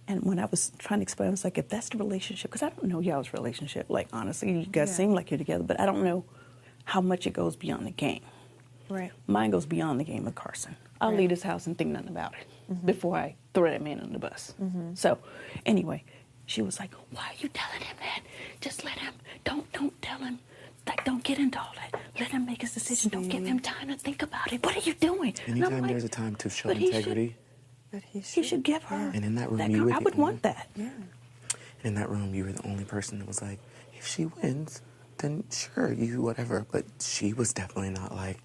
And when I was trying to explain, I was like, if that's the relationship, because I don't know y'all's relationship. Like, honestly, you guys seem like you're together, but I don't know how much it goes beyond the game. Right. Mine goes beyond the game with Carson. I'll leave his house and think nothing about it before I throw that man on the bus. So, anyway, she was like, why are you telling him that? Just let him. Don't tell him. Like, don't get into all that. Let him make his decision. Don't give him time to think about it. What are you doing? Anytime there's a time to show integrity. He should give her. And in that room, I would want that. Yeah. In that room, you were the only person that was like, if she wins, then sure, you whatever. But she was definitely not like,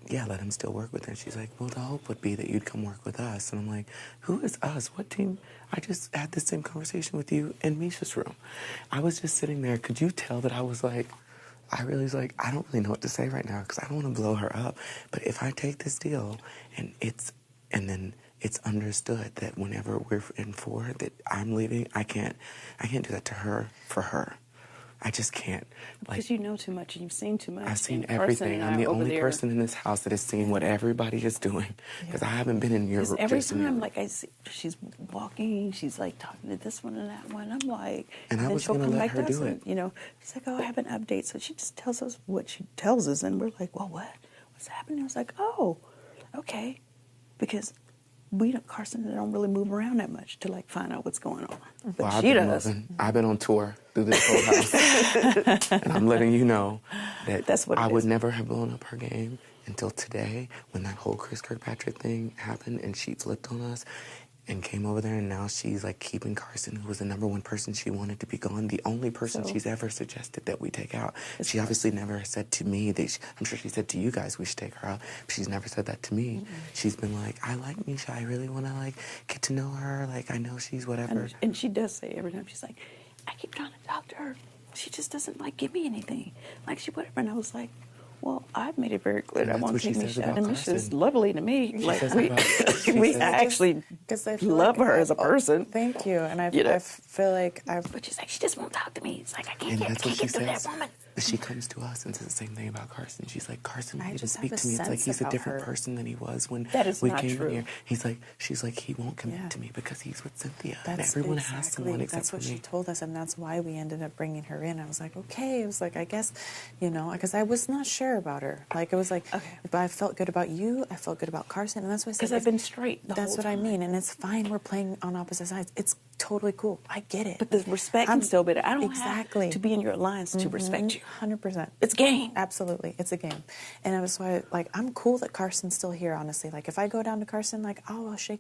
yeah, let him still work with her. She's like, well, the hope would be that you'd come work with us. And I'm like, who is us? What team? I just had the same conversation with you in Miesha's room. I was just sitting there. Could you tell that I was like, I really was like, I don't really know what to say right now because I don't want to blow her up. But if I take this deal and then it's understood that whenever we're in for that I'm leaving, I can't do that to her for her. I just can't. Because you know too much and you've seen too much. I've seen everything. I'm the only person in this house that has seen what everybody is doing. Because I haven't been in your room. Every time, like, I see she's walking, she's like talking to this one and that one. I'm like, and I was going to let her do it. You know, she's like, oh, I have an update. So she just tells us what she tells us, and we're like, well, what's happening? I was like, oh, okay, because Carson don't really move around that much to like find out what's going on. But well, she does. I've been on tour through this whole house, and I'm letting you know that that's what I would never have blown up her game until today when that whole Chris Kirkpatrick thing happened and she flipped on us and came over there, and now she's like keeping Carson, who was the #1 person she wanted to be gone, the only person she's ever suggested that we take out. She obviously never said to me that I'm sure she said to you guys we should take her out, but she's never said that to me. She's been like, I like Miesha, I really want to like get to know her, like I know she's whatever. And she does say every time, she's like, I keep trying to talk to her, she just doesn't like give me anything, like she whatever. And I was like, well, I've made it very clear that I want to take Miesha, and Miesha's lovely to me. Like I actually love her as a person. Thank you, and I feel like But she's like, she just won't talk to me. It's like I can't get through that woman. But she comes to us and says the same thing about Carson. She's like, Carson didn't speak to me. It's like he's a different person than he was when we came in here. She's like, he won't commit to me because he's with Cynthia. And everyone has someone except for me. That's what she told us, and that's why we ended up bringing her in. I was like, okay. It was like, I guess, you know, because I was not sure about her. Like, it was like, but I felt good about you. I felt good about Carson, and that's what I said. Because I've been straight the whole time. That's what I mean, and it's fine. We're playing on opposite sides. It's totally cool. I get it. But the respect can still be there. I don't have to be in your alliance to respect you. 100%. It's game. Absolutely. It's a game. And that's why, like, I'm cool that Carson's still here, honestly. Like, if I go down to Carson, like, I'll shake